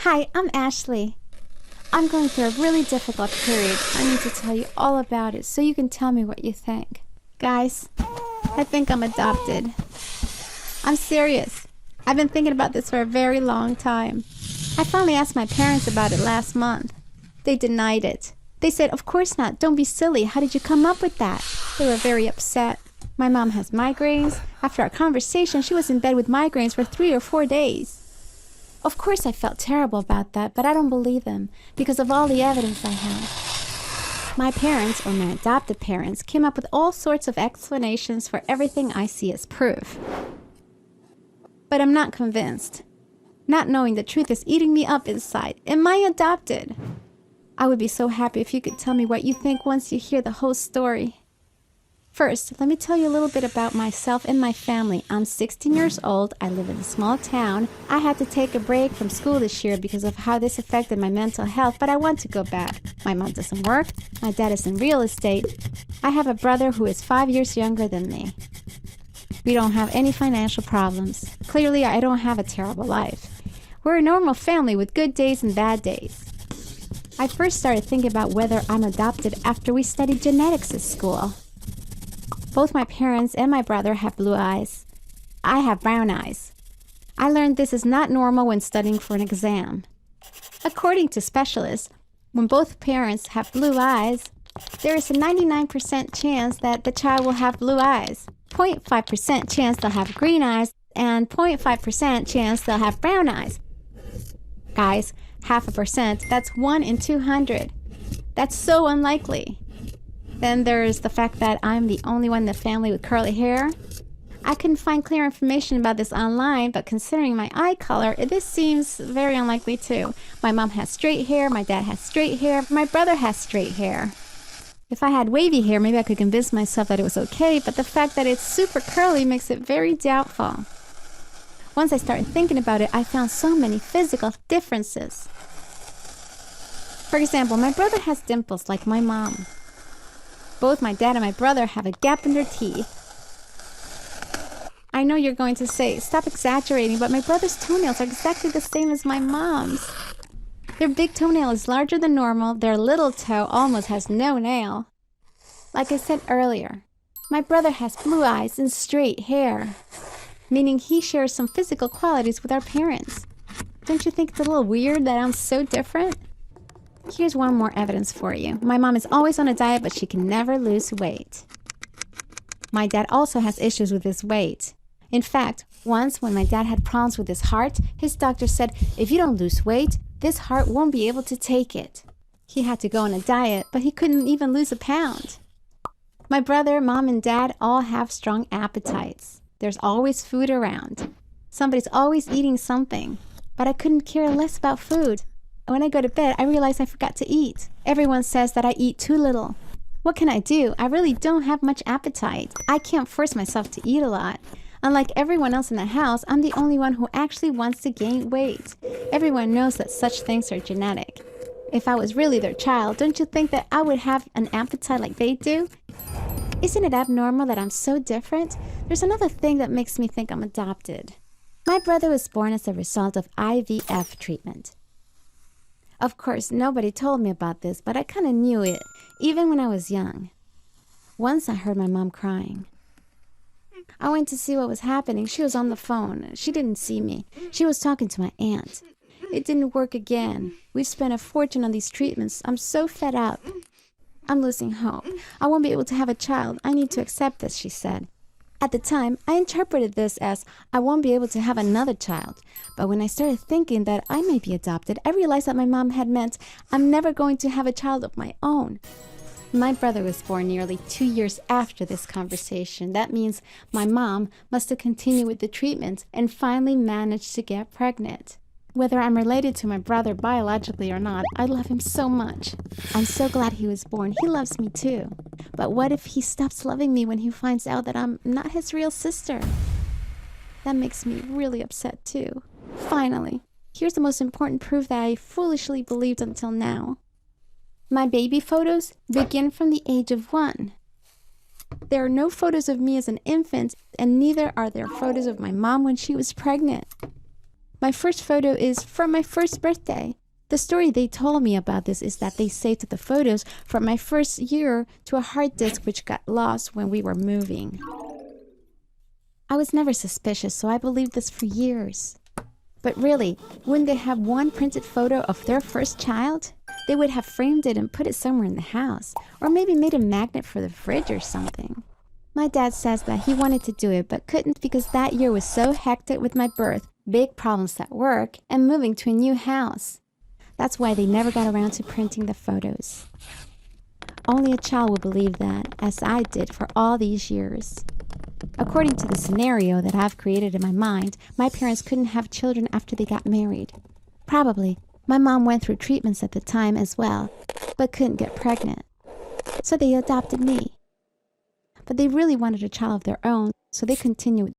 Hi, I'm Ashley. I'm going through a really difficult period. I need to tell you all about it so you can tell me what you think. Guys, I think I'm adopted. I'm serious. I've been thinking about this for a very long time. I finally asked my parents about it last month. They denied it. They said, "Of course not. Don't be silly. How did you come up with that?" They were very upset. My mom has migraines. After our conversation, she was in bed with migraines for 3 or 4 days. Of course I felt terrible about that, but I don't believe them because of all the evidence I have. My parents, or my adopted parents, came up with all sorts of explanations for everything I see as proof. But I'm not convinced. Not knowing the truth is eating me up inside. Am I adopted? I would be so happy if you could tell me what you think once you hear the whole story. First, let me tell you a little bit about myself and my family. I'm 16 years old. I live in a small town. I had to take a break from school this year because of how this affected my mental health, but I want to go back. My mom doesn't work. My dad is in real estate. I have a brother who is 5 years younger than me. We don't have any financial problems. Clearly, I don't have a terrible life. We're a normal family with good days and bad days. I first started thinking about whether I'm adopted after we studied genetics at school. Both my parents and my brother have blue eyes. I have brown eyes. I learned this is not normal when studying for an exam. According to specialists, when both parents have blue eyes, there is a 99% chance that the child will have blue eyes, 0.5% chance they'll have green eyes, and 0.5% chance they'll have brown eyes. Guys, 0.5%, that's 1 in 200. That's so unlikely. Then there's the fact that I'm the only one in the family with curly hair. I couldn't find clear information about this online, but considering my eye color, this seems very unlikely too. My mom has straight hair, my dad has straight hair, my brother has straight hair. If I had wavy hair, maybe I could convince myself that it was okay, but the fact that it's super curly makes it very doubtful. Once I started thinking about it, I found so many physical differences. For example, my brother has dimples like my mom. Both my dad and my brother have a gap in their teeth. I know you're going to say, "Stop exaggerating," but my brother's toenails are exactly the same as my mom's. Their big toenail is larger than normal. Their little toe almost has no nail. Like I said earlier, my brother has blue eyes and straight hair, meaning he shares some physical qualities with our parents. Don't you think it's a little weird that I'm so different? Here's one more evidence for you. My mom is always on a diet, but she can never lose weight. My dad also has issues with his weight. In fact, once when my dad had problems with his heart, his doctor said, "If you don't lose weight, this heart won't be able to take it." He had to go on a diet, but he couldn't even lose a pound. My brother, mom, and dad all have strong appetites. There's always food around. Somebody's always eating something, but I couldn't care less about food. When I go to bed, I realize I forgot to eat. Everyone says that I eat too little. What can I do? I really don't have much appetite. I can't force myself to eat a lot. Unlike everyone else in the house, I'm the only one who actually wants to gain weight. Everyone knows that such things are genetic. If I was really their child, don't you think that I would have an appetite like they do? Isn't it abnormal that I'm so different? There's another thing that makes me think I'm adopted. My brother was born as a result of IVF treatment. Of course, nobody told me about this, but I kind of knew it, even when I was young. Once I heard my mom crying. I went to see what was happening. She was on the phone. She didn't see me. She was talking to my aunt. It didn't work again. We've spent a fortune on these treatments. I'm so fed up. I'm losing hope. I won't be able to have a child. I need to accept this, she said. At the time, I interpreted this as I won't be able to have another child. But when I started thinking that I may be adopted, I realized that my mom had meant I'm never going to have a child of my own. My brother was born nearly 2 years after this conversation. That means my mom must have continued with the treatment and finally managed to get pregnant. Whether I'm related to my brother biologically or not, I love him so much. I'm so glad he was born. He loves me too. But what if he stops loving me when he finds out that I'm not his real sister? That makes me really upset too. Finally, here's the most important proof that I foolishly believed until now. My baby photos begin from the age of 1. There are no photos of me as an infant, and neither are there photos of my mom when she was pregnant. My first photo is from my first birthday. The story they told me about this is that they saved the photos from my first year to a hard disk which got lost when we were moving. I was never suspicious, so I believed this for years. But really, wouldn't they have one printed photo of their first child? They would have framed it and put it somewhere in the house, or maybe made a magnet for the fridge or something. My dad says that he wanted to do it but couldn't because that year was so hectic with my birth, big problems at work, and moving to a new house. That's why they never got around to printing the photos. Only a child would believe that, as I did for all these years. According to the scenario that I've created in my mind, my parents couldn't have children after they got married. Probably, my mom went through treatments at the time as well, but couldn't get pregnant. So they adopted me. But they really wanted a child of their own, so they continued.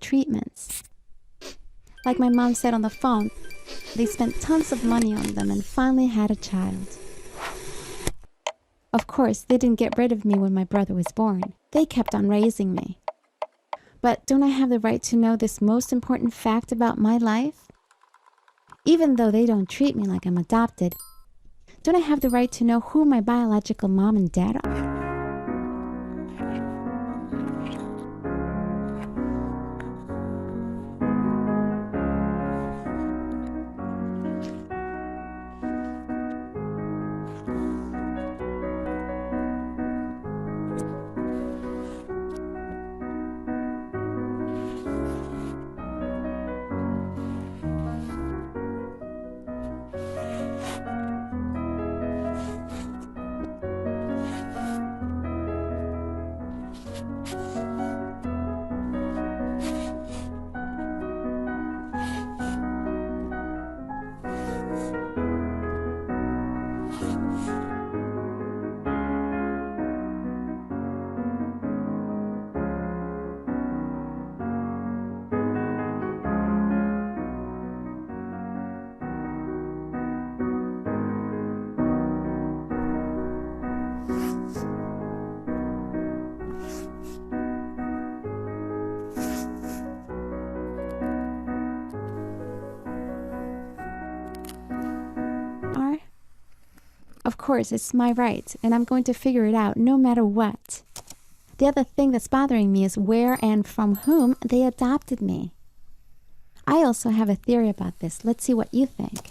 Treatments. Like my mom said on the phone, they spent tons of money on them and finally had a child. Of course, they didn't get rid of me when my brother was born. They kept on raising me. But don't I have the right to know this most important fact about my life? Even though they don't treat me like I'm adopted, Don't I have the right to know who my biological mom and dad are? Of course, it's my right, and I'm going to figure it out no matter what. The other thing that's bothering me is where and from whom they adopted me. I also have a theory about this. Let's see what you think.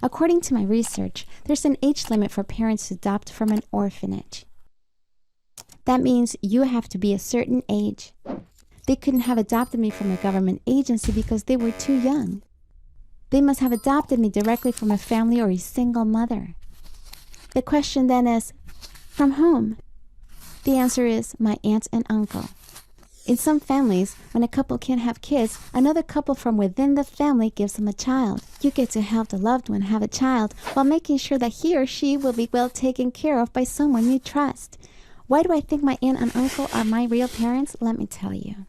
According to my research, there's an age limit for parents to adopt from an orphanage. That means you have to be a certain age. They couldn't have adopted me from a government agency because they were too young. They must have adopted me directly from a family or a single mother. The question then is, from whom? The answer is my aunt and uncle. In some families, when a couple can't have kids, another couple from within the family gives them a child. You get to help the loved one have a child while making sure that he or she will be well taken care of by someone you trust. Why do I think my aunt and uncle are my real parents? Let me tell you.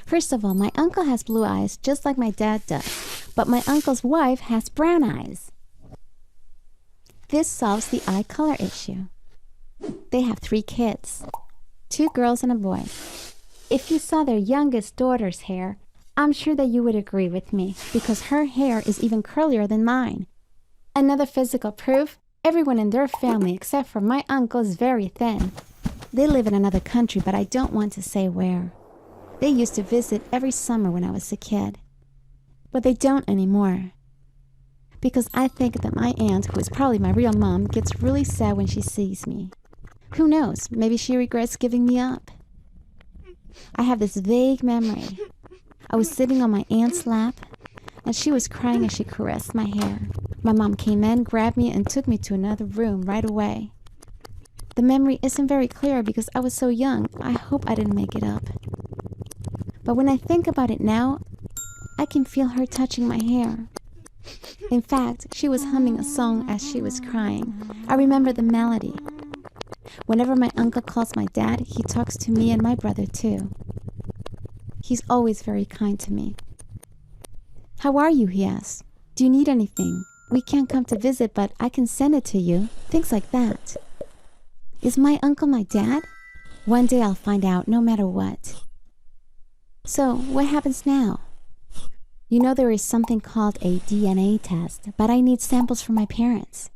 First of all, my uncle has blue eyes just like my dad does, but my uncle's wife has brown eyes. This solves the eye color issue. They have 3 kids, 2 girls and a boy. If you saw their youngest daughter's hair, I'm sure that you would agree with me because her hair is even curlier than mine. Another physical proof, everyone in their family except for my uncle is very thin. They live in another country, but I don't want to say where. They used to visit every summer when I was a kid, but they don't anymore. Because I think that my aunt, who is probably my real mom, gets really sad when she sees me. Who knows, maybe she regrets giving me up. I have this vague memory. I was sitting on my aunt's lap, and she was crying as she caressed my hair. My mom came in, grabbed me, and took me to another room right away. The memory isn't very clear because I was so young. I hope I didn't make it up. But when I think about it now, I can feel her touching my hair. In fact, she was humming a song as she was crying. I remember the melody. Whenever my uncle calls my dad, he talks to me and my brother too. He's always very kind to me. How are you, he asks. Do you need anything? We can't come to visit, but I can send it to you. Things like that. Is my uncle my dad? One day I'll find out, no matter what. So, what happens now? You know there is something called a DNA test, but I need samples from my parents.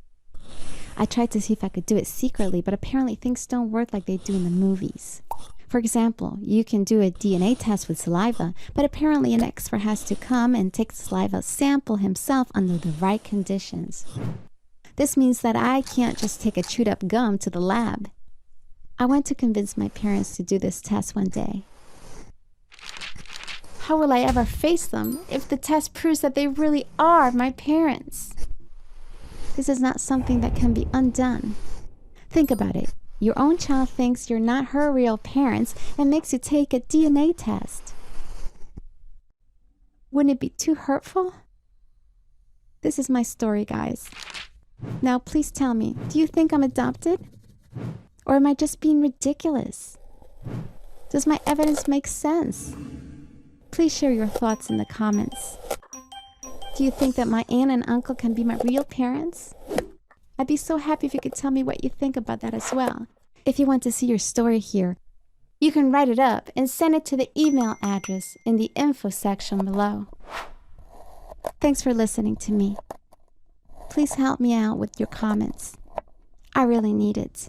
I tried to see if I could do it secretly, but apparently things don't work like they do in the movies. For example, you can do a DNA test with saliva, but apparently an expert has to come and take the saliva sample himself under the right conditions. This means that I can't just take a chewed up gum to the lab. I want to convince my parents to do this test one day. How will I ever face them if the test proves that they really are my parents? This is not something that can be undone. Think about it. Your own child thinks you're not her real parents and makes you take a DNA test. Wouldn't it be too hurtful? This is my story, guys. Now, please tell me, do you think I'm adopted? Or am I just being ridiculous? Does my evidence make sense? Please share your thoughts in the comments. Do you think that my aunt and uncle can be my real parents? I'd be so happy if you could tell me what you think about that as well. If you want to see your story here, you can write it up and send it to the email address in the info section below. Thanks for listening to me. Please help me out with your comments. I really need it.